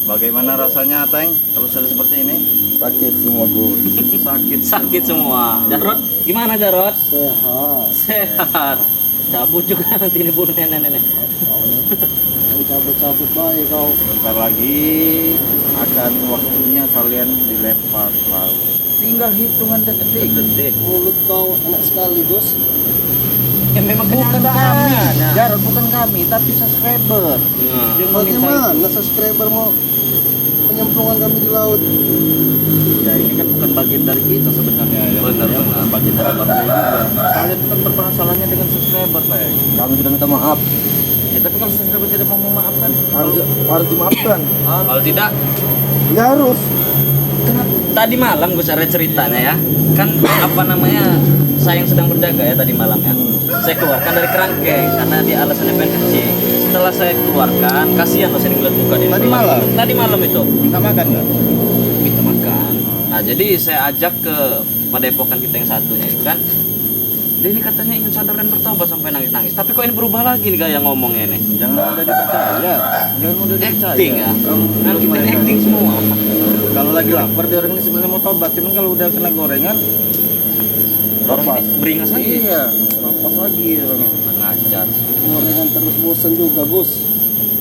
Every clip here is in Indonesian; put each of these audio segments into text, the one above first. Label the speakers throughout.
Speaker 1: Bagaimana rasanya, Teng, kalau sudah seperti ini?
Speaker 2: Sakit semua Gus.
Speaker 3: Sakit semua. Jarot, gimana Jarot?
Speaker 2: Sehat.
Speaker 3: Sehat. Cabut juga nanti ini bulu nenek-nenek.
Speaker 2: Cabut-cabut baik kau.
Speaker 1: Bentar lagi akan waktunya kalian dilempar ke laut. Tinggal hitungan detik.
Speaker 2: Mulut kau enak sekali Gus.
Speaker 3: Ya memang
Speaker 1: Bukan kami,
Speaker 3: kenyataan.
Speaker 1: Jarod, bukan kami, tapi subscriber. Yang meminta
Speaker 2: Bagaimana subscriber mau menyemplungkan kami di laut?
Speaker 1: Ya ini kan bukan bagian dari kita sebenarnya ya.
Speaker 3: Benar,
Speaker 1: Ya,
Speaker 3: benar.
Speaker 1: bagian dari Bang Ray juga. Kalian kan bermasalahnya dengan subscriber, Teng.
Speaker 2: Kami sudah minta maaf.
Speaker 1: Ya tapi kalau subscriber tidak mau memaafkan,
Speaker 2: Harus dimaafkan.
Speaker 3: Kalau tidak,
Speaker 2: Ya harus.
Speaker 3: tadi malam gue cara ceritanya ya. Kan apa namanya? Saya yang sedang berjaga ya tadi malam ya. Saya keluarkan dari kerangkeng karena dia alasannya pengen kencing. Setelah saya keluarkan, kasihan loh saya ngeliat muka dia.
Speaker 1: Tadi malam?
Speaker 3: Tadi malam itu
Speaker 1: minta makan nggak?
Speaker 3: minta makan. Nah jadi saya ajak ke padepokan kita yang satunya itu kan. Dia ini katanya ingin sadar dan bertobat sampai nangis-nangis. Tapi kok ini berubah lagi nih gaya ngomongnya nih.
Speaker 1: Jangan mudah dipercaya. Jangan mudah dipercaya.
Speaker 3: Acting ya. Kan kita ini acting semua.
Speaker 1: Kalau lagi lapar dia orang ini sebenarnya mau tobat, cuman kalau udah kena gorengan,
Speaker 3: Orang ini beringas aja.
Speaker 1: iya, lapas lagi orangnya.
Speaker 3: Ngajar.
Speaker 2: Gorengan terus bosan juga Gus.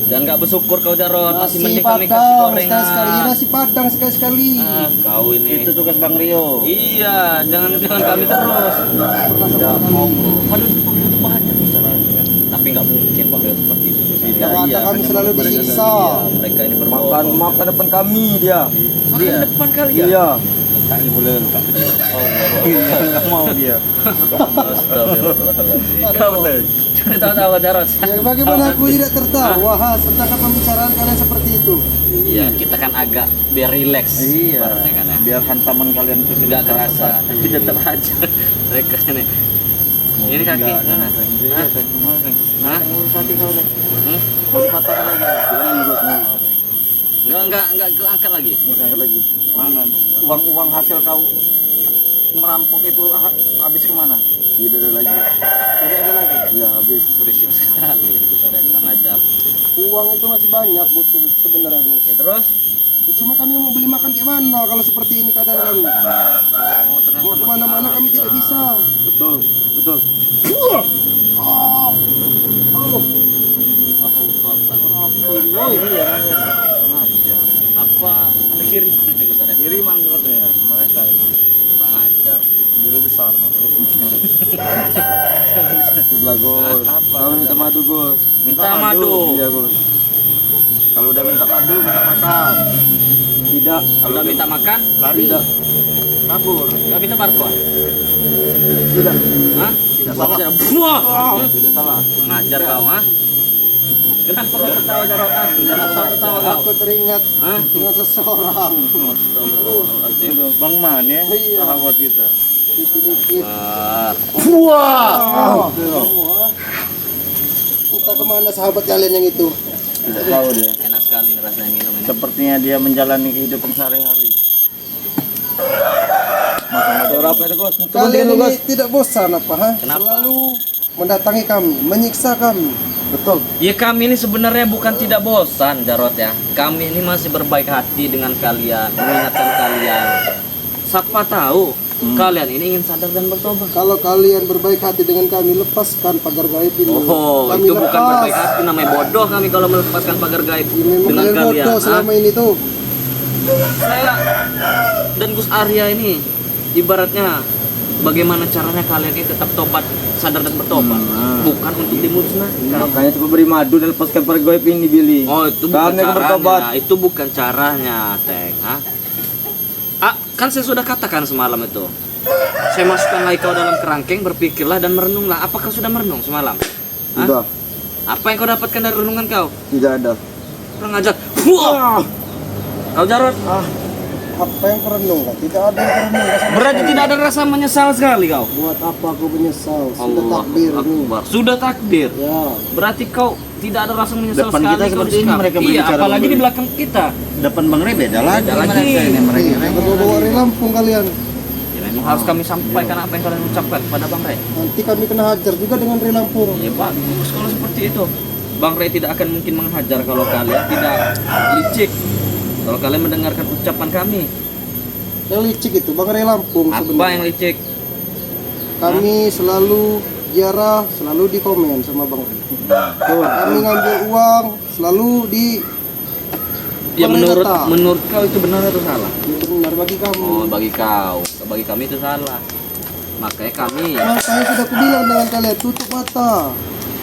Speaker 3: Dan nggak bersyukur kau Jarod, masih
Speaker 2: Nasi
Speaker 3: mending kami kasih
Speaker 2: padang
Speaker 3: gorengan.
Speaker 2: sekali-sekali. Nasi padang sekali-sekali.
Speaker 3: Ah, kau ini.
Speaker 1: Itu tugas Bang Rio.
Speaker 3: Iya, jangan kami terus.
Speaker 1: Udah mau
Speaker 3: Padahal itu banyak misalnya. Tapi nggak mungkin Pak Rio seperti itu.
Speaker 2: Yang ada kami
Speaker 1: hanya
Speaker 2: selalu
Speaker 1: mereka
Speaker 2: disiksa.
Speaker 3: Mereka ini berbohong.
Speaker 2: Makan depan kami dia.
Speaker 3: Makan
Speaker 1: Iya.
Speaker 3: depan kali ya.
Speaker 2: Iya.
Speaker 1: tak boleh tak dia.
Speaker 3: Allah.
Speaker 1: Iya, nggak mau dia.
Speaker 3: Astagfirullahaladzim.
Speaker 1: Kamu deh.
Speaker 3: Jangan tahu-tahu Jarod.
Speaker 2: Ya, bagaimana aku tidak tertawa tentang pembicaraan kalian seperti itu?
Speaker 3: Iya, kita kan agak biar relax.
Speaker 1: Iya.
Speaker 3: Ibaratnya kan ya.
Speaker 1: Biar hantaman kalian itu
Speaker 3: Nggak kerasa, tapi tetap aja mereka ini. Ini kaki.
Speaker 1: Enggak,
Speaker 3: Mana?
Speaker 1: Iya,
Speaker 3: Hah?
Speaker 1: Teng. Mau, Teng.
Speaker 3: Hah?
Speaker 1: Kaki kau deh.
Speaker 3: Hmm?
Speaker 1: Mau dipatahkan lagi. Jangan Gus.
Speaker 3: Enggak angkat lagi.
Speaker 1: Angkat lagi. Mana? Uang hasil kau merampok itu habis kemana?
Speaker 2: Tidak ada lagi.
Speaker 1: Tidak ada lagi.
Speaker 2: Ya habis.
Speaker 3: Berisik sekali ini Gus Arya, kurang ajar.
Speaker 2: Uang itu masih banyak Bos sebenarnya Bos.
Speaker 3: Ya terus?
Speaker 2: Ya, cuma kami mau beli makan kayak mana kalau seperti ini keadaan kami.
Speaker 3: Ternyata
Speaker 2: Mau
Speaker 3: masih
Speaker 2: kemana-mana
Speaker 3: harus.
Speaker 2: kami tidak bisa.
Speaker 1: Betul, betul.
Speaker 2: Oh,
Speaker 3: Oh,
Speaker 2: oh,
Speaker 1: Oh iya, sengaja.
Speaker 3: apa ada kiriman nih Gus Arya?
Speaker 1: Kiriman sepertinya mereka ini.
Speaker 3: Kurang ajar.
Speaker 1: Guru besar.
Speaker 2: Sebelah Gus.
Speaker 1: Apa?
Speaker 2: Kami minta madu Gus.
Speaker 3: Minta madu.
Speaker 2: Iya Gus.
Speaker 1: Kalau udah minta madu, minta makan.
Speaker 2: Tidak.
Speaker 3: Kalau udah minta makan,
Speaker 1: Lari.
Speaker 2: Tidak.
Speaker 1: Kabur.
Speaker 3: nggak minta barcode.
Speaker 2: Tidak.
Speaker 3: Hah?
Speaker 1: Tidak salah.
Speaker 3: Wah!
Speaker 1: Tidak salah.
Speaker 3: Ngajar kau, ha? Kenapa kau ketawa Jarod? Jangan ketawa kau.
Speaker 2: Aku teringat
Speaker 3: Hah?
Speaker 2: dengan seseorang.
Speaker 3: Astagfirullahaladzim.
Speaker 1: Itu Bang Man ya,
Speaker 2: Iya.
Speaker 1: sahabat kita.
Speaker 2: Dikit-dikit.
Speaker 3: Wah.
Speaker 2: Wah. Entah kemana sahabat kalian yang itu.
Speaker 1: Tidak tahu dia.
Speaker 3: Enak sekali nih rasanya minum ini.
Speaker 1: Sepertinya dia menjalani kehidupan sehari-hari.
Speaker 2: Berapa itu Gus? Kalian ini tidak bosan apa? Ha?
Speaker 3: Kenapa?
Speaker 2: Selalu mendatangi kami, menyiksa kami. Betul.
Speaker 3: Ya kami ini sebenarnya bukan tidak bosan Jarod ya. Kami ini masih berbaik hati dengan kalian, mengingatkan kalian. Siapa tahu kalian ini ingin sadar dan bertobat.
Speaker 2: Kalau kalian berbaik hati dengan kami, lepaskan pagar gaib ini.
Speaker 3: Oh,
Speaker 2: kami
Speaker 3: itu bukan
Speaker 2: lepas.
Speaker 3: berbaik hati, namanya bodoh kami kalau melepaskan pagar gaib
Speaker 2: Ya, memang
Speaker 3: dengan
Speaker 2: kalian
Speaker 3: kalian.
Speaker 2: bodoh selama ini tuh.
Speaker 3: Saya dan Gus Arya ini ibaratnya bagaimana caranya kalian ini tetap tobat, sadar dan bertobat, bukan untuk dimusnahkan.
Speaker 2: Makanya coba beri madu dan lepaskan pagar gaib ini, Billy.
Speaker 3: Oh, itu bukan
Speaker 2: Kami akan bertobat.
Speaker 3: caranya. Itu bukan caranya, Teng. Hah? Ah, kan saya sudah katakan semalam itu. Saya masukkan lagi kau dalam kerangkeng, berpikirlah dan merenunglah. Apakah sudah merenung semalam? Hah?
Speaker 2: Sudah.
Speaker 3: Apa yang kau dapatkan dari renungan kau?
Speaker 2: Tidak ada.
Speaker 3: Kurang ajar. Wah! Kau Jarod,
Speaker 2: Apa yang kerenungan? Tidak ada yang kerenungan.
Speaker 3: berarti tidak ada rasa menyesal sekali kau.
Speaker 2: Buat apa aku menyesal? Sudah
Speaker 3: Allah
Speaker 2: takdir ini.
Speaker 3: Akbar. Sudah takdir.
Speaker 2: Ya.
Speaker 3: Berarti kau tidak ada rasa menyesal
Speaker 1: Depan
Speaker 3: sekali
Speaker 1: kita
Speaker 3: kau
Speaker 1: seperti ini
Speaker 3: disekap.
Speaker 1: mereka
Speaker 3: Iya,
Speaker 1: berbicara
Speaker 3: apalagi di
Speaker 1: begini.
Speaker 3: belakang kita.
Speaker 1: Depan Bang Ray beda lagi.
Speaker 3: Beda lagi.
Speaker 1: Mereka ini mereka.
Speaker 2: Bawa-bawa dari Lampung kalian.
Speaker 3: Ya, memang harus kami sampaikan apa yang kalian ucapkan kepada Bang Ray.
Speaker 2: Nanti kami kena hajar juga dengan dari Lampung.
Speaker 3: Ya bagus kalau seperti itu. Bang Ray tidak akan mungkin menghajar kalau kalian tidak licik. Kalau kalian mendengarkan ucapan kami.
Speaker 2: Yang licik itu Bang Ray Lampung
Speaker 3: Apa
Speaker 2: sebenarnya.
Speaker 3: yang licik?
Speaker 2: Kami selalu ziarah, selalu di komen sama Bang Ray. Tuh, kami ngambil uang selalu di
Speaker 3: Ya
Speaker 2: Bang Ray
Speaker 3: menurut
Speaker 2: kata.
Speaker 3: menurut kau itu benar atau salah?
Speaker 2: Ya, benar bagi kamu.
Speaker 3: Oh, bagi kami itu salah. Makanya kami
Speaker 2: Makanya sudah aku bilang dengan kalian tutup mata.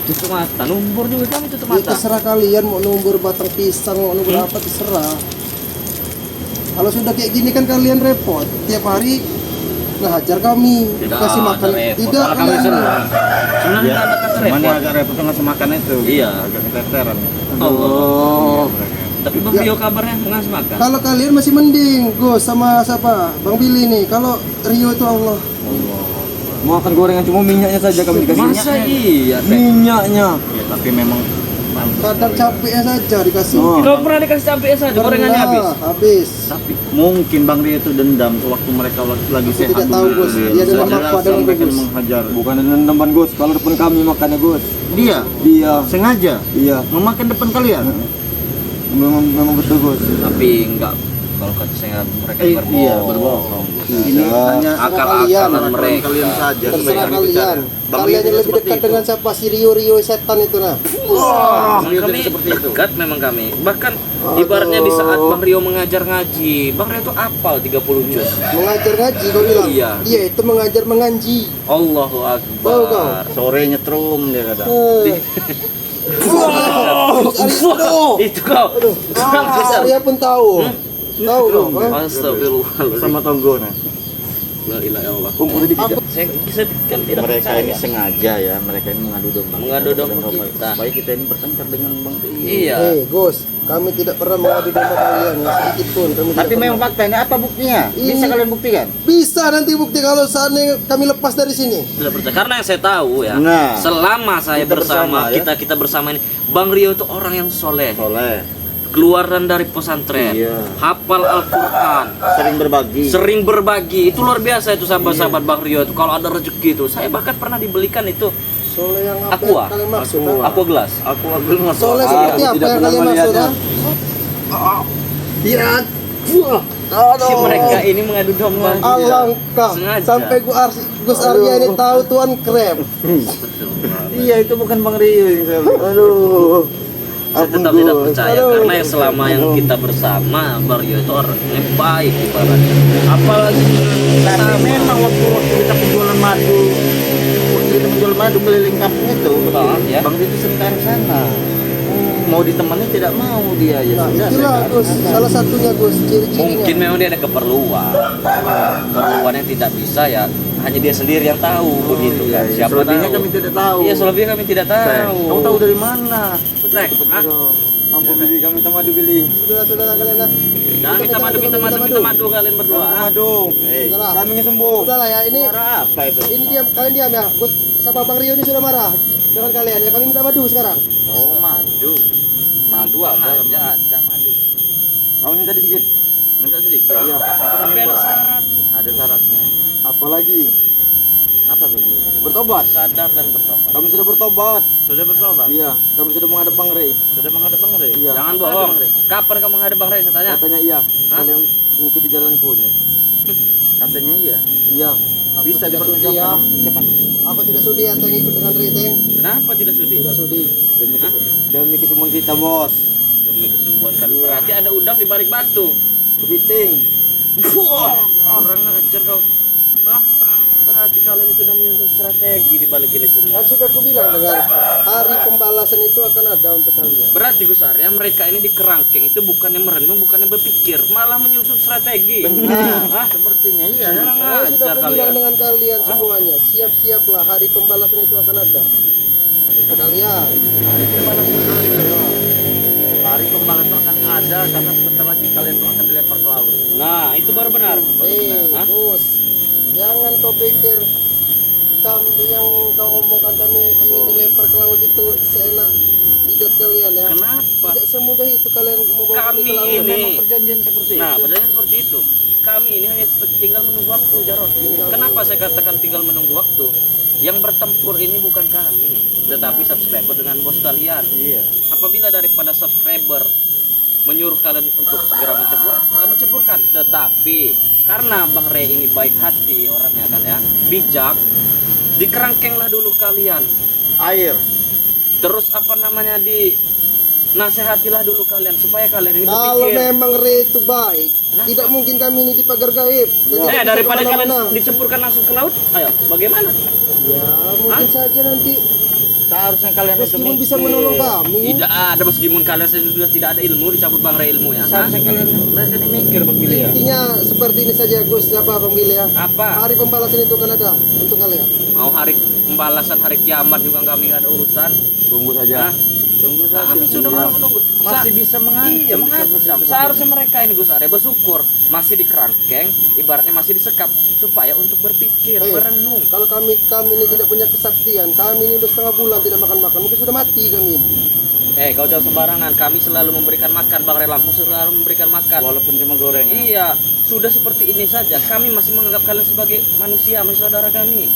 Speaker 3: tutup mata, numbur juga kami tutup
Speaker 2: Ya,
Speaker 3: mata.
Speaker 2: terserah kalian mau numbur batang pisang, mau numbur apa terserah. Kalau sudah kayak gini kan kalian repot. Tiap hari ngehajar kami,
Speaker 3: Tidak
Speaker 2: kasih
Speaker 3: ada
Speaker 2: makan.
Speaker 3: repot.
Speaker 2: Tidak,
Speaker 3: Malah kami
Speaker 2: kalian.
Speaker 3: senang. Sebenarnya tidak ada kata
Speaker 1: Cuman
Speaker 3: repot.
Speaker 1: yang agak repot ngasih makan itu.
Speaker 3: Iya.
Speaker 1: Agak keteteran.
Speaker 3: Allah. Tapi Bang
Speaker 2: Ya.
Speaker 3: Rio kabarnya ngasih makan.
Speaker 2: Kalau kalian masih mending, Gus sama siapa? Bang Billy nih. Kalau Rio itu Allah.
Speaker 4: Mau makan gorengan cuma minyaknya saja kami dikasih.
Speaker 3: Masa iya? Teh?
Speaker 4: Minyaknya.
Speaker 1: Ya tapi memang
Speaker 2: Kadang capeknya saja dikasih.
Speaker 4: Oh.
Speaker 3: Kau pernah dikasih cabai saja, gorengannya habis.
Speaker 2: Habis.
Speaker 1: tapi mungkin Bang Ria itu dendam sewaktu mereka lagi
Speaker 2: Aku
Speaker 1: sehat.
Speaker 2: tidak tahu, Gus. Dia
Speaker 1: Bisa
Speaker 2: dendam
Speaker 1: jadi
Speaker 2: apa dengan
Speaker 1: mereka
Speaker 2: Gus?
Speaker 1: menghajar.
Speaker 4: Bukan dengan teman Gus, kalau depan kami makannya Gus.
Speaker 1: Dia
Speaker 4: Dia.
Speaker 1: sengaja
Speaker 4: Iya.
Speaker 1: memakan depan kalian.
Speaker 4: Memang betul Gus.
Speaker 3: Tapi enggak, kalau kata saya mereka berbohong.
Speaker 1: Iya, berbohong.
Speaker 2: Iya.
Speaker 1: Ini hanya
Speaker 3: Akal-akalan mereka.
Speaker 1: kalian saja.
Speaker 2: Terserah
Speaker 1: Kami bicara.
Speaker 2: kalian.
Speaker 1: Bang
Speaker 2: Kalian
Speaker 1: Ria
Speaker 2: yang lebih
Speaker 1: seperti
Speaker 2: dekat
Speaker 1: itu.
Speaker 2: dengan siapa? Si Rio setan itu nah.
Speaker 3: Memang
Speaker 1: Rio
Speaker 3: kami
Speaker 1: tidak seperti itu.
Speaker 3: dekat memang kami. Bahkan ibaratnya di saat Bang Rio mengajar ngaji, Bang Rio itu apal 30 juz.
Speaker 2: Mengajar ngaji kau bilang.
Speaker 3: Iya.
Speaker 2: Dia itu mengajar menganji.
Speaker 3: Allahu
Speaker 2: Tahu kau?
Speaker 3: Akbar.
Speaker 1: Sore nyetrum dia kata.
Speaker 3: Itu kau.
Speaker 2: Dia pun tahu. Tahu kau.
Speaker 3: Astagfirullah.
Speaker 1: Sama tonggona.
Speaker 3: La ilaha illallah.
Speaker 2: Apa?
Speaker 3: Saya kan tidak
Speaker 1: Mereka ini
Speaker 3: percaya.
Speaker 1: sengaja ya, mereka ini mengadu domba.
Speaker 3: Mengadu domba
Speaker 1: Dan
Speaker 3: kita.
Speaker 1: supaya kita ini bertengkar dengan Bang Ria.
Speaker 3: Iya.
Speaker 2: Gus, kami tidak pernah mengadu domba kalian ya, sedikit pun. Kami
Speaker 1: Tapi
Speaker 2: tidak
Speaker 1: memang
Speaker 2: pernah.
Speaker 1: fakta ini apa buktinya? Bisa
Speaker 2: Ini-
Speaker 1: kalian buktikan?
Speaker 2: Bisa nanti bukti kalau seandainya kami lepas dari sini.
Speaker 3: Tidak percaya karena yang saya tahu ya.
Speaker 1: Nah.
Speaker 3: Selama saya
Speaker 1: Kita
Speaker 3: bersama,
Speaker 1: bersama, ya.
Speaker 3: kita bersama ini, Bang Rio itu orang yang soleh.
Speaker 1: Soleh,
Speaker 3: Keluaran dari pesantren,
Speaker 1: Iya.
Speaker 3: hafal Al-Quran,
Speaker 1: sering berbagi.
Speaker 3: sering berbagi. Itu luar biasa itu sahabat-sahabat Bang Rio itu. Kalau ada rezeki itu, saya bahkan pernah dibelikan itu
Speaker 2: Soleh yang apa
Speaker 3: Aqua.
Speaker 2: yang kalian maksud?
Speaker 1: Aqua.
Speaker 2: ha?
Speaker 3: aqua gelas.
Speaker 1: Aku belum masuk.
Speaker 2: Soleh
Speaker 4: Ah,
Speaker 2: seperti
Speaker 4: aku
Speaker 2: apa
Speaker 4: tidak
Speaker 2: yang
Speaker 4: pernah
Speaker 2: kalian maksud?
Speaker 4: melihatnya.
Speaker 2: ha?
Speaker 1: Tidak.
Speaker 3: Si mereka ini mengadu domba.
Speaker 2: Alangkah
Speaker 3: Sengaja.
Speaker 2: sampai Gus Arya ini tahu Tuan Krem.
Speaker 1: Iya, itu bukan Bang Rio yang saya bilang. Aduh.
Speaker 3: Saya tetap tidak percaya karena yang selama yang kita bersama Bang Rio itu orangnya baik ibaratnya. Apalagi
Speaker 1: Tapi memang waktu kita penjualan madu, waktu kita menjual madu keliling kampung itu,
Speaker 3: Ya.
Speaker 1: Bang Rio itu sekitar sana. Mau ditemani tidak mau dia ya
Speaker 2: Nah,
Speaker 1: sudah.
Speaker 2: itulah
Speaker 1: saya
Speaker 2: Gus,
Speaker 1: katakan.
Speaker 2: salah satunya Gus, ciri-cirinya.
Speaker 3: mungkin memang dia ada keperluan yang tidak bisa ya hanya dia sendiri yang tahu begitu kan.
Speaker 1: Iya,
Speaker 3: Siapa
Speaker 1: selebihnya
Speaker 3: tahu?
Speaker 1: kami tidak tahu.
Speaker 3: Iya, selebihnya kami tidak tahu.
Speaker 1: Kamu tahu dari mana?
Speaker 3: Trek, ah,
Speaker 4: Ampun Billy, kami sama Madu Billy.
Speaker 2: Sudah kalian lah.
Speaker 3: jangan minta madu kalian berdua. ah.
Speaker 4: Aduh.
Speaker 1: Hei,
Speaker 2: Sudahlah.
Speaker 4: Kami ingin sembuh.
Speaker 2: Sudahlah ya, ini
Speaker 1: suara apa itu?
Speaker 2: ini diam, kalian diam ya. Gus sama Bang Rio ini sudah marah dengan kalian ya. Kami minta madu sekarang.
Speaker 1: Oh, madu. Madu
Speaker 3: Bang
Speaker 1: ada.
Speaker 3: aja ada madu.
Speaker 4: Kami minta sedikit.
Speaker 3: Minta sedikit.
Speaker 4: Iya.
Speaker 3: Tapi ada syarat.
Speaker 1: Ada syaratnya.
Speaker 4: Apalagi
Speaker 1: Apa tuh?
Speaker 4: bertobat.
Speaker 3: Sadar dan bertobat.
Speaker 4: Kami sudah bertobat.
Speaker 1: Sudah bertobat?
Speaker 4: Iya. Kami sudah menghadap Bang Ray.
Speaker 1: Sudah menghadap Bang Ray?
Speaker 4: Iya.
Speaker 3: Jangan
Speaker 1: Apa
Speaker 3: bohong.
Speaker 1: Bang Ray?
Speaker 3: Kapan kamu menghadap Bang Ray saya tanya?
Speaker 4: Katanya iya.
Speaker 3: Hah?
Speaker 4: Kalian mengikuti jalanku. Ya.
Speaker 1: Katanya iya.
Speaker 4: Iya.
Speaker 1: Bisa
Speaker 2: tidak sudi ya.
Speaker 1: dipertanggungjawabkan. Siapa?
Speaker 2: Aku tidak sudi anteng ikut dengan Riteng.
Speaker 3: Kenapa tidak sudi?
Speaker 2: Tidak sudi.
Speaker 4: Demi kesembuhan kita, Bos.
Speaker 3: Demi kesembuhan kami. Berarti ada udang di balik batu.
Speaker 4: Kepiting.
Speaker 3: Wah, orang ajar kau. Hah? Berarti kalian sudah menyusun strategi di balik ini semua.
Speaker 2: Kan sudah aku bilang dengan hari pembalasan itu akan ada untuk kalian.
Speaker 3: Berarti Gus Arya mereka ini di kerangkeng itu bukannya merenung, bukannya berpikir, malah menyusun strategi.
Speaker 1: Benar.
Speaker 3: Hah?
Speaker 1: Sepertinya iya.
Speaker 3: Orang
Speaker 2: Saya sudah
Speaker 3: ajar
Speaker 2: aku bilang
Speaker 3: kalian.
Speaker 2: dengan kalian semuanya, siap-siaplah hari pembalasan itu akan ada. Untuk kalian.
Speaker 1: Hari pembalasan akan ada karena sebentar lagi kalian tuh akan dilempar ke laut.
Speaker 3: Nah, itu baru benar. Hah?
Speaker 2: Gus, jangan kau pikir kami yang kau omongkan kami ingin dilempar ke laut itu seenak idat kalian ya.
Speaker 3: Kenapa?
Speaker 2: Tidak semudah itu kalian membawa kami
Speaker 3: Kami
Speaker 2: ke laut.
Speaker 3: ini.
Speaker 1: Memang perjanjian seperti
Speaker 3: Nah,
Speaker 1: itu.
Speaker 3: pertanyaan seperti itu. Kami ini hanya tinggal menunggu waktu, Jarod. Kenapa saya katakan tinggal menunggu waktu? Yang bertempur ini bukan kami, tetapi subscriber dengan bos kalian.
Speaker 1: Iya.
Speaker 3: Apabila daripada subscriber menyuruh kalian untuk segera mencebur, kami ceburkan. Tetapi karena Bang Rey ini baik hati orangnya kan ya, bijak, dikerangkenglah dulu kalian.
Speaker 1: Air.
Speaker 3: Terus apa namanya, di nasihatilah dulu kalian supaya kalian ini
Speaker 2: Kalau
Speaker 3: berpikir.
Speaker 2: memang Re itu baik,
Speaker 3: Kenapa?
Speaker 2: tidak mungkin kami ini di pagar gaib. Jadi
Speaker 3: Daripada
Speaker 2: bisa
Speaker 3: kalian
Speaker 2: kemana-mana.
Speaker 3: diceburkan langsung ke laut, ayo bagaimana?
Speaker 2: Ya mungkin saja nanti
Speaker 1: Seharusnya kalian itu
Speaker 2: meskipun
Speaker 1: mikir.
Speaker 2: bisa menolong kami.
Speaker 3: Tidak ada, meskipun kalian sudah tidak ada ilmu, dicabut Bang Rey ilmu ya.
Speaker 1: Seharusnya kalian berarti mikir Bang Billy ya.
Speaker 2: Intinya seperti ini saja Gus, siapa Bang Billy ya?
Speaker 3: Apa?
Speaker 2: Hari pembalasan itu kan ada untuk kalian.
Speaker 3: Mau hari pembalasan, hari kiamat juga kami nggak ada urusan.
Speaker 4: Tunggu saja.
Speaker 3: Hah?
Speaker 1: Tunggu saja.
Speaker 3: Kami sudah menunggu.
Speaker 1: Masih bisa mengancam.
Speaker 3: Iya, mengancam. Seharusnya mereka ini Gus Arya bersyukur masih dikerangkeng, ibaratnya masih disekap supaya untuk berpikir, merenung.
Speaker 2: Kalau kami ini tidak punya kesaktian, kami ini udah setengah bulan tidak makan, mungkin sudah mati kami.
Speaker 3: Kau jangan sembarangan. Kami selalu memberikan makan, Bang Rey Lampung selalu memberikan makan.
Speaker 1: Walaupun cuma goreng ya.
Speaker 3: Iya, sudah seperti ini saja. Kami masih menganggap kalian sebagai manusia, masih saudara kami.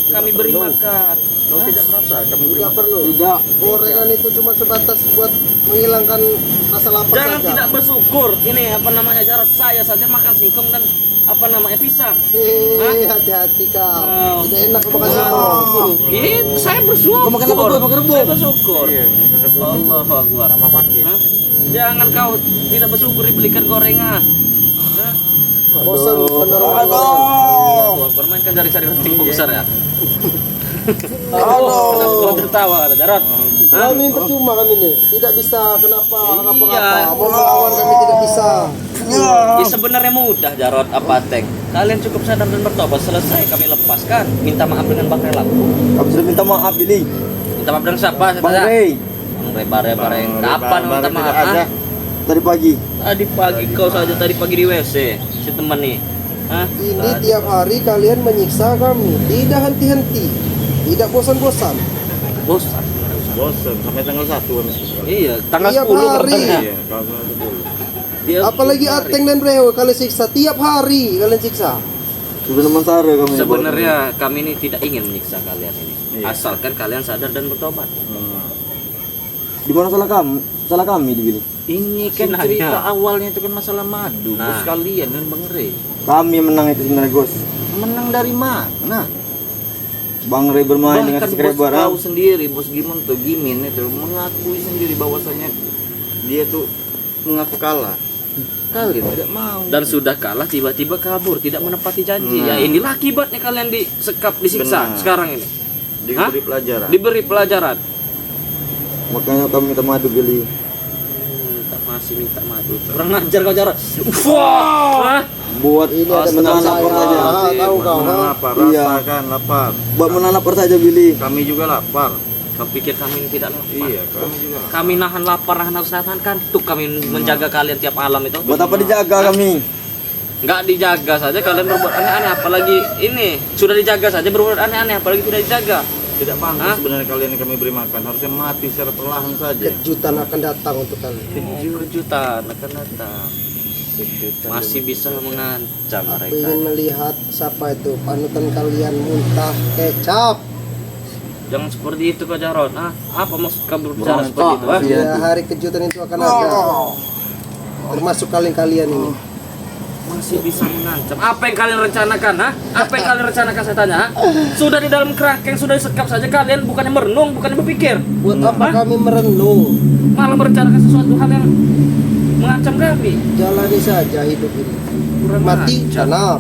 Speaker 3: Kami beri
Speaker 1: perlu.
Speaker 3: makan.
Speaker 1: Kau tidak merasa kami beri
Speaker 2: Tidak perlu.
Speaker 4: Tidak.
Speaker 2: Gorengan itu cuma sebatas buat menghilangkan rasa lapar
Speaker 3: Jangan
Speaker 2: saja.
Speaker 3: tidak bersyukur. Ini apa namanya, Jarot, saya saja makan singkong dan apa namanya, pisang.
Speaker 2: Hati-hati kau.
Speaker 3: Oh.
Speaker 2: Tidak enak kau makan singkong.
Speaker 3: Ini saya bersyukur.
Speaker 4: Kau makan apa, Boy? Makan rebung?
Speaker 3: Saya bersyukur.
Speaker 1: Iya,
Speaker 3: Allahu Akbar.
Speaker 1: sama pakai.
Speaker 3: Hah? Jangan kau tidak bersyukur dibelikan gorengan. Hah?
Speaker 2: Bosan bukan orang
Speaker 3: Allahu Akbar, mainkan jari-jari ranting besar ya. Kenapa kau tertawa, kata Jarot? Hah?
Speaker 2: Kami percuma kami ini. Tidak bisa kenapa
Speaker 3: Iya.
Speaker 2: Mau melawan kami tidak bisa.
Speaker 3: Ya sebenarnya mudah Jarot, apa Tek? Kalian cukup sadar dan bertobat, selesai kami lepaskan. Minta maaf dengan Bang Rey Lampung.
Speaker 4: Kami sudah minta maaf, Billy.
Speaker 3: Minta maaf dengan siapa?
Speaker 4: Bang Rey.
Speaker 3: Bang Rey, Bare. Kapan minta maaf?
Speaker 1: Ada.
Speaker 3: Hah?
Speaker 4: Tadi pagi.
Speaker 3: Tadi pagi kau saja, tadi pagi di WC si teman nih. Hah?
Speaker 2: Ini tiap hari kalian menyiksa kami. Tidak henti-henti. Tidak bosan-bosan.
Speaker 3: Bosan.
Speaker 1: Bosan sampai tanggal 1 kami.
Speaker 3: Iya, tanggal
Speaker 2: Tiap
Speaker 3: 10
Speaker 2: hari.
Speaker 3: katanya.
Speaker 1: Iya, kalau tanggal 10.
Speaker 3: Tiap
Speaker 2: Apalagi
Speaker 3: hari.
Speaker 2: Ateng dan Reo kalian siksa. Tiap hari kalian siksa.
Speaker 4: Sudah teman Sare kami.
Speaker 3: Sebenarnya kami ini tidak ingin menyiksa kalian ini.
Speaker 1: Iya.
Speaker 3: Asalkan kalian sadar dan bertobat.
Speaker 4: Di mana salah kamu? Salah kami, Billy.
Speaker 1: Ini kan
Speaker 3: Hanya.
Speaker 1: cerita awalnya itu kan masalah madu.
Speaker 3: Nah.
Speaker 1: Terus kalian dan Bang Rey
Speaker 4: Kami yang menang itu sebenarnya, Gus.
Speaker 1: menang dari mana?
Speaker 4: Bang Rey bermain dengan
Speaker 1: Bahkan
Speaker 4: subscriber.
Speaker 1: bos tahu sendiri, bos Gimin itu mengakui sendiri bahwasanya dia tuh mengaku kalah. Kalian tidak mau.
Speaker 3: Dan sudah kalah tiba-tiba kabur, tidak menepati janji. Ya inilah akibatnya kalian disekap, disiksa
Speaker 1: Benar.
Speaker 3: sekarang ini.
Speaker 1: diberi pelajaran.
Speaker 3: Diberi pelajaran.
Speaker 4: Makanya kami minta madu, Billy.
Speaker 3: Masih minta madu. Kurang ajar kau Jarot. Wah.
Speaker 4: Buat
Speaker 2: Ini ada
Speaker 4: menahan
Speaker 2: teman
Speaker 4: lapar
Speaker 2: saya.
Speaker 4: saja.
Speaker 2: Tahu kau.
Speaker 1: Mana
Speaker 2: ha?
Speaker 1: lapar,
Speaker 4: Iya.
Speaker 1: rasakan lapar.
Speaker 4: Buat menahan lapar saja, Billy.
Speaker 1: Kami juga lapar.
Speaker 3: Kau pikir kami ini tidak lapar?
Speaker 1: Iya, kami juga lapar.
Speaker 3: Kami nahan lapar, nahan kantuk, kami menjaga kalian tiap malam itu.
Speaker 4: Buat apa dijaga kami?
Speaker 3: Nggak dijaga saja kalian berbuat aneh-aneh, apalagi ini sudah dijaga saja berbuat aneh-aneh, apalagi tidak dijaga.
Speaker 1: Tidak
Speaker 3: Hah?
Speaker 1: pantas sebenarnya kalian yang kami beri makan. Harusnya mati secara perlahan saja.
Speaker 2: Kejutan akan datang untuk kalian.
Speaker 3: Kejutan akan datang. Masih bisa mengancam
Speaker 2: Aku
Speaker 3: mereka.
Speaker 2: ingin melihat siapa itu panutan kalian muntah kecap.
Speaker 3: Jangan seperti itu Kak Jarot. Apa maksud kamu berbicara
Speaker 4: Berontak.
Speaker 3: seperti itu? Ah?
Speaker 4: Iya.
Speaker 2: Ya, hari kejutan itu akan ada. Termasuk kalian ini.
Speaker 3: Masih bisa mengancam. Apa yang kalian rencanakan? Apa yang kalian rencanakan saya tanya? Sudah di dalam kerangkeng, sudah disekap saja kalian, bukannya merenung, bukannya berpikir.
Speaker 2: Buat apa kami merenung?
Speaker 3: Malah merencanakan sesuatu hal yang mengancam kami.
Speaker 2: Jalani saja hidup ini.
Speaker 3: Kurang
Speaker 2: Mati
Speaker 3: ajar.
Speaker 2: tanam.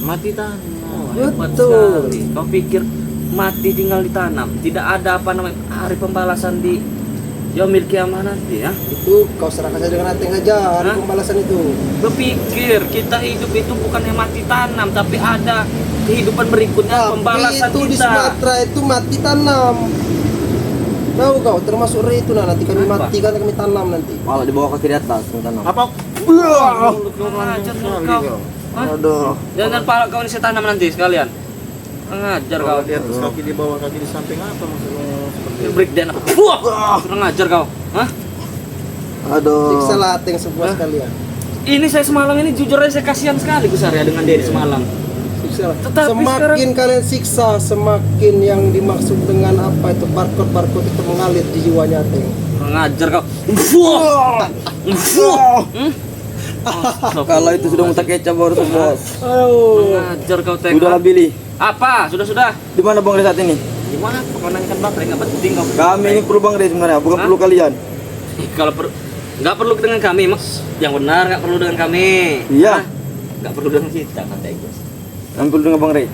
Speaker 1: Mati tanah.
Speaker 3: Hebat
Speaker 2: Betul.
Speaker 3: sekali. Kau pikir mati tinggal ditanam, tidak ada apa namanya hari pembalasan di yaumil kiamah nanti ya?
Speaker 2: Itu kau serahkan saja dengan Ateng aja hari
Speaker 3: Hah?
Speaker 2: pembalasan itu.
Speaker 3: Berpikir kita hidup itu bukannya mati tanam, tapi ada kehidupan berikutnya, pembalasan
Speaker 2: itu di
Speaker 3: kita.
Speaker 2: Sumatera itu mati tanam. Tahu kau termasuk Re itu nanti kami
Speaker 3: Apa?
Speaker 2: mati kan kami tanam nanti.
Speaker 4: Malah di bawah kaki di atas, yang tanam.
Speaker 1: Apa?
Speaker 3: Mulut kau ngajar kau. Hah?
Speaker 4: Aduh.
Speaker 3: Jangan pala kau ini saya tanam nanti sekalian. Ngajar kau.
Speaker 1: Kalau di atas kaki di bawah kaki di samping apa maksudnya seperti itu?
Speaker 3: Breakdown apa? Wah, kurang ngajar kau. Hah?
Speaker 4: Aduh.
Speaker 2: Siksa lah Ateng sepuas kalian.
Speaker 3: Ini saya semalam ini jujur aja saya kasihan sekali Gus Arya dengan Dedi semalam. Tetapi
Speaker 2: Semakin kalian siksa, semakin yang dimaksud dengan apa itu barcode itu mengalir di jiwanya Teng.
Speaker 3: Ngajar kau.
Speaker 4: Kalau itu sudah muntah kecap baru bos.
Speaker 3: Ngajar kau Teng.
Speaker 4: Udahlah Billy.
Speaker 3: Apa? Sudah.
Speaker 4: Di mana Bang Rey saat ini?
Speaker 3: Gimana? Menangkan baterai nggak penting kau.
Speaker 4: Kami ini perlu Bang Rey sebenarnya, bukan perlu kalian.
Speaker 3: Kalau nggak perlu dengan kami, Mas. Yang benar nggak perlu dengan kami.
Speaker 4: Iya.
Speaker 3: Hah? Nggak perlu dengan kita, kata Gus.
Speaker 4: Kami perlu dengan Bang Rey.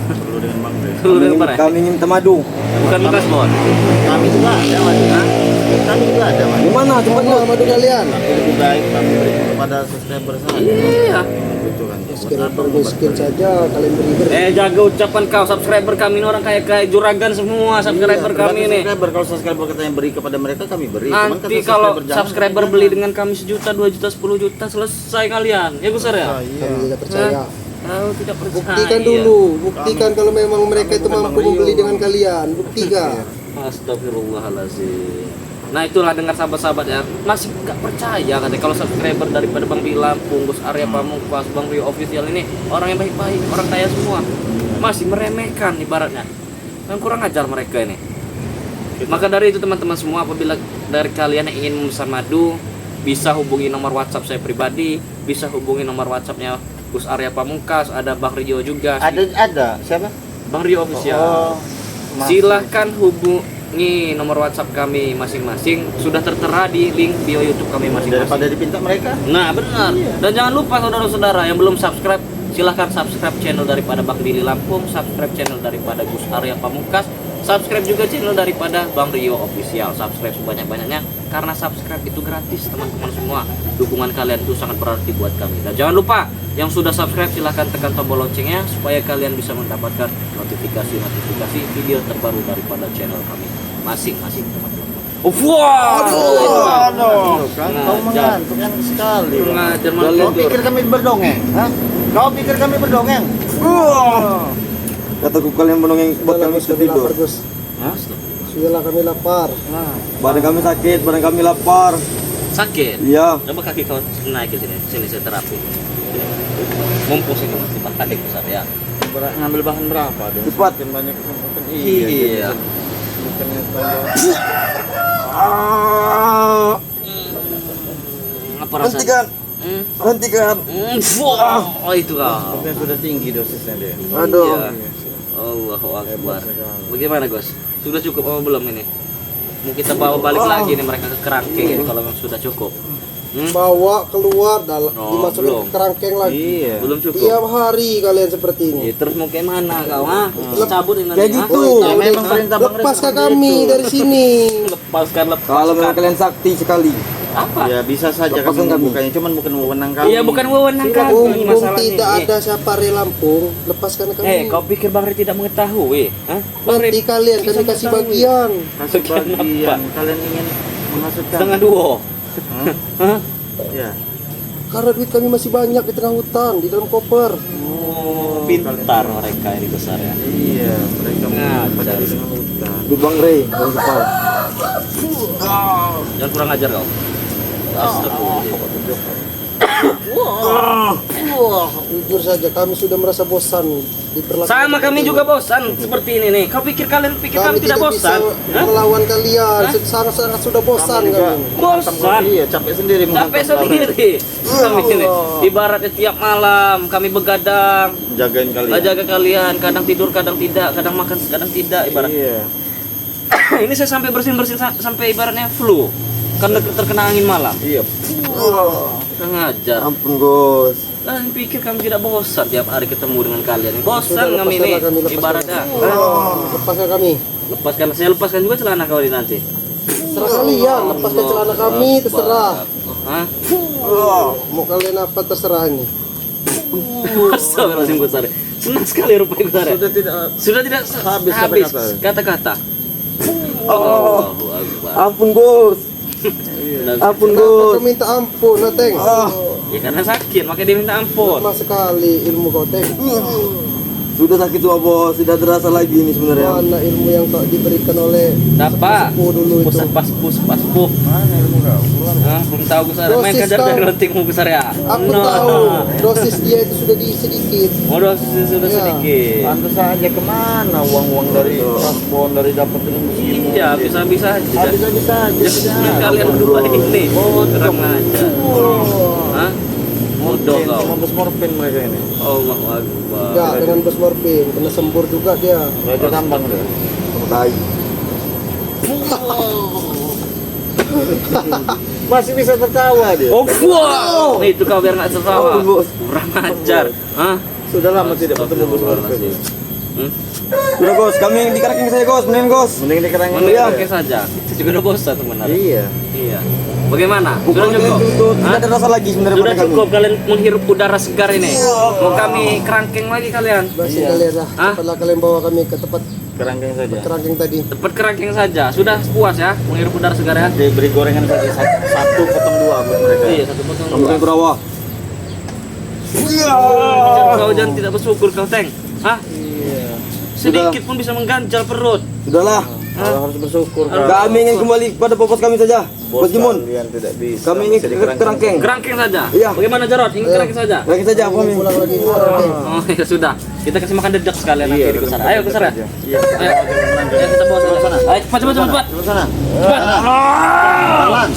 Speaker 1: Perlu dengan Bang Rey.
Speaker 3: Perlu dengan apa?
Speaker 4: Kami ingin temadu.
Speaker 3: Bukan Lukas Bon.
Speaker 1: Kami juga ada Mas. Kami juga ada Mas.
Speaker 4: Di mana? Cepat
Speaker 2: Mana madu kalian?
Speaker 1: Tapi lebih baik kami berikan kepada subscriber saja.
Speaker 3: Iya.
Speaker 1: Itu kan.
Speaker 2: Subscriber miskin saja kalian beri.
Speaker 3: Jaga ucapan kau, subscriber kami ini orang kaya juragan semua, subscriber kami ini.
Speaker 1: Subscriber, kalau subscriber kita yang beri kepada mereka kami beri. Cuman
Speaker 3: Nanti
Speaker 1: kata
Speaker 3: kalau
Speaker 1: jangan
Speaker 3: subscriber beli dengan kami 1 juta, 2 juta, 10 juta, selesai kalian. Ya besar ya?
Speaker 2: Kami tidak percaya.
Speaker 3: Tahu tidak percaya.
Speaker 2: Buktikan dulu, buktikan kalau memang mereka itu mampu membeli dengan kalian. Buktikan.
Speaker 3: Astagfirullahaladzim. Nah itulah dengar sahabat-sahabat ya, masih nggak percaya katanya kalau subscriber daripada Bang Billy Lampung, Gus Arya Pamungkas, Bang Rio Official ini orang yang baik-baik, orang kaya semua, masih meremehkan ibaratnya, kan kurang ajar mereka ini. Maka dari itu teman-teman semua, apabila dari kalian yang ingin memesan madu, bisa hubungi nomor WhatsApp saya pribadi, bisa hubungi nomor WhatsAppnya Gus Arya Pamungkas, ada Bang Rio juga.
Speaker 1: ada siapa?
Speaker 3: Bang Rio Official.
Speaker 1: Maaf.
Speaker 3: Silahkan hubungi nomor WhatsApp kami masing-masing, sudah tertera di link bio YouTube kami masing-masing.
Speaker 1: Daripada dipinta mereka.
Speaker 3: Nah benar. Dan jangan lupa saudara-saudara yang belum subscribe, silahkan subscribe channel daripada Bang Billy Lampung, subscribe channel daripada Gus Arya Pamungkas, subscribe juga channel daripada Bang Rio Official. Subscribe sebanyak-banyaknya, karena subscribe itu gratis teman-teman semua. Dukungan kalian itu sangat berarti buat kami. Dan jangan lupa yang sudah subscribe silahkan tekan tombol loncengnya supaya kalian bisa mendapatkan notifikasi video terbaru daripada channel kami masing-masing teman-teman.
Speaker 1: Aduh, kau mengantuk kan sekali.
Speaker 3: Ngajar
Speaker 1: Kau
Speaker 3: malah
Speaker 1: pikir kami berdongeng? Hah? Kau pikir kami berdongeng?
Speaker 4: Kataku kalian mendongeng buat kami
Speaker 2: Gus, kami
Speaker 4: tidur.
Speaker 2: lapar Gus. Sudahlah kami lapar.
Speaker 4: Badan kami sakit, badan kami lapar.
Speaker 3: sakit.
Speaker 4: Iya.
Speaker 3: Coba kaki kau naik ke sini, sini saya terapi. Mumpung sini masih pakai besar ya.
Speaker 1: Ngambil bahan berapa deh?
Speaker 4: Cepat.
Speaker 1: Makin banyak kesempatan.
Speaker 3: Iya.
Speaker 1: Bukannya tambah.
Speaker 3: Apa rasanya?
Speaker 4: Hentikan. Hentikan.
Speaker 3: Oh itu kau.
Speaker 1: Tapi sudah tinggi dosisnya dia.
Speaker 4: Aduh.
Speaker 3: Iya. Allahu Akbar. Bagaimana Gus? Sudah cukup apa belum ini? Mau kita bawa balik lagi nih mereka ke kerangke ini kalau memang sudah cukup.
Speaker 2: Bawa keluar dimasukin
Speaker 3: belum.
Speaker 2: ke kerangkeng lagi.
Speaker 1: Iya.
Speaker 3: Belum cukup.
Speaker 2: Tiap hari kalian seperti ini.
Speaker 3: Ya, terus mau kayak mana kau? Cabut ini.
Speaker 4: Kayak gitu.
Speaker 1: Ya, memang perintah Bang Reza
Speaker 2: Lepaskan
Speaker 1: seperti
Speaker 2: kami
Speaker 1: itu.
Speaker 2: dari sini.
Speaker 3: Lepaskan.
Speaker 4: Kalau memang kalian sakti sekali.
Speaker 3: Apa?
Speaker 1: Ya bisa saja
Speaker 4: Lepaskan
Speaker 1: kami
Speaker 4: kami.
Speaker 1: membukanya, cuman bukan wewenang kami.
Speaker 3: Iya bukan wewenang kami
Speaker 2: Mumpung
Speaker 3: masalahnya.
Speaker 2: tidak ada siapa di Lampung, lepaskan kami.
Speaker 3: Kau pikir Bang Ri tidak mengetahui? Hah? Bang
Speaker 2: Nanti kalian kami kasih bagian.
Speaker 1: Kasih bagian. Kalian ingin menghasilkan.
Speaker 3: setengah dua. Hah?
Speaker 1: Ya.
Speaker 2: Karena duit kami masih banyak di tengah hutan, di dalam koper.
Speaker 3: Oh, pintar mereka ini besar ya.
Speaker 1: Iya, mereka
Speaker 3: Ngajar.
Speaker 1: pada di tengah hutan.
Speaker 4: Di Bang Rey, Bang Sepal.
Speaker 3: Jangan kurang ajar kau.
Speaker 2: Jujur saja kami sudah merasa bosan diperlakukan.
Speaker 3: Sama kami juga bosan seperti ini nih. Kau pikir kalian
Speaker 2: Kami
Speaker 3: tidak bosan?
Speaker 2: bisa melawan kalian. Sangat sudah bosan
Speaker 1: juga.
Speaker 2: kami.
Speaker 3: Bosan.
Speaker 1: Iya, capek sendiri
Speaker 3: Capek
Speaker 1: menghantam
Speaker 3: sendiri. Kami ini. Ibaratnya tiap malam kami begadang,
Speaker 1: kalian. Jagain kalian.
Speaker 3: jaga kalian. Kadang tidur, kadang tidak. Kadang makan, kadang tidak. Ibarat.
Speaker 1: Iya.
Speaker 3: Ini saya sampai bersin sampai ibaratnya flu karena terkena angin malam.
Speaker 1: Iya.
Speaker 3: Kurang ajar.
Speaker 4: Ampun, Gus.
Speaker 3: Kalian pikir kami tidak bosan tiap hari ketemu dengan kalian? Bosan
Speaker 2: Sudah,
Speaker 3: kami ini.
Speaker 2: lepaskan kami.
Speaker 3: Ibaratnya.
Speaker 2: Lepaskan kami.
Speaker 3: Saya lepaskan juga celana kau ini nanti.
Speaker 2: Terserah kalian, lepaskan celana kami, terserah.
Speaker 3: Hah?
Speaker 2: Mau kalian apa terserah ini.
Speaker 3: Astagfirullahaladzim besar. Senang sekali rupanya besar. Sudah tidak
Speaker 1: Habis
Speaker 3: habis
Speaker 1: kata-kata.
Speaker 3: kata-kata. Allahu Akbar.
Speaker 4: Ampun, Gus. Ampun,
Speaker 2: Kenapa
Speaker 4: Gus.
Speaker 2: kau minta ampun, Teng?
Speaker 3: Ya karena sakit makanya dia minta ampun.
Speaker 2: Lemah sekali ilmu kau, Teng.
Speaker 4: Sudah sakit semua bos, tidak terasa lagi ini sebenarnya.
Speaker 2: Mana ilmu yang kau diberikan oleh
Speaker 3: Dapat.
Speaker 2: sepuh dulu itu?
Speaker 3: Paspuh.
Speaker 1: Mana ilmu kau? Keluar.
Speaker 3: Belum tahu besar. Main
Speaker 2: Dosis
Speaker 3: kejar
Speaker 2: kau.
Speaker 3: dari lonting mau besar ya.
Speaker 2: Aku tahu dosis dia itu sudah di sedikit.
Speaker 3: Oh, dosis sudah
Speaker 2: Iya.
Speaker 3: sedikit.
Speaker 1: Pantas saja kemana uang-uang dari transport dari dapat dengan meskipun.
Speaker 3: Iya, bisa-bisa aja.
Speaker 1: Bisa-bisa aja.
Speaker 3: Jangan kalian berdua ini. Terang aja. Hah? Bodoh kau.
Speaker 1: Sama bos morfin mereka ini.
Speaker 3: Allahu Akbar.
Speaker 2: Ya dengan bos morfin kena sembur juga dia.
Speaker 1: Mereka tambang deh.
Speaker 4: Sama tai.
Speaker 1: Masih bisa tertawa dia.
Speaker 3: Oh, wow. Nih itu kau biar nggak tertawa.
Speaker 4: Oh, bos.
Speaker 3: Kurang ajar. Hah?
Speaker 1: Sudah lama tidak bertemu bos morfin.
Speaker 4: Sudah Gos, kami di Karaking saja Gos, mending Gos.
Speaker 1: Mending dikerangin
Speaker 3: Mending
Speaker 1: ya.
Speaker 3: pakai saja. Itu juga udah bosan sebenarnya.
Speaker 1: Iya.
Speaker 3: Iya. Bagaimana? Sudah
Speaker 4: Bukan
Speaker 3: cukup?
Speaker 4: itu
Speaker 3: Hah?
Speaker 4: tidak terasa lagi sebenarnya
Speaker 3: Sudah
Speaker 4: pada kami.
Speaker 3: cukup kalian menghirup udara segar ini. Mau kami kerangkeng lagi kalian?
Speaker 2: Masih
Speaker 1: Iya.
Speaker 2: kalian lah.
Speaker 3: Hah?
Speaker 2: Cepatlah kalian bawa kami ke tempat
Speaker 1: Kerangkeng saja.
Speaker 2: kerangkeng tadi.
Speaker 3: Tepat kerangkeng saja. Sudah puas ya menghirup udara segar ya?
Speaker 1: Diberi gorengan saja satu potong dua buat mereka.
Speaker 3: Iya, satu potong
Speaker 4: Kamu
Speaker 3: dua.
Speaker 4: yang kurawa.
Speaker 3: Kau jangan tidak bersyukur kau, Teng. Hah?
Speaker 1: Iya.
Speaker 3: Sedikit pun bisa mengganjal perut.
Speaker 4: Sudahlah.
Speaker 1: Kalau harus bersyukur.
Speaker 4: Kami ingin kembali pada popos kami saja. Bos Gimun.
Speaker 1: Kalian tidak bisa.
Speaker 4: Kami ingin
Speaker 1: Masih
Speaker 4: ke
Speaker 1: dikerangkeng.
Speaker 4: Kerangkeng.
Speaker 3: Kerangkeng saja.
Speaker 4: Iya.
Speaker 3: Bagaimana Jarot? Ingin kerangkeng saja?
Speaker 4: Kerangkeng saja kami.
Speaker 2: Pulang lagi ke kerangkeng.
Speaker 3: Oh ya sudah. Kita kasih makan dedak sekalian nanti
Speaker 1: Iya,
Speaker 3: di besar.
Speaker 1: betul,
Speaker 3: Ayo
Speaker 1: betul,
Speaker 3: besar ya.
Speaker 1: betul.
Speaker 3: Iya. Ayo. Ayo kita bawa sana. Ayo cepat cepat cepat.
Speaker 1: Terus sana.
Speaker 3: Cepat.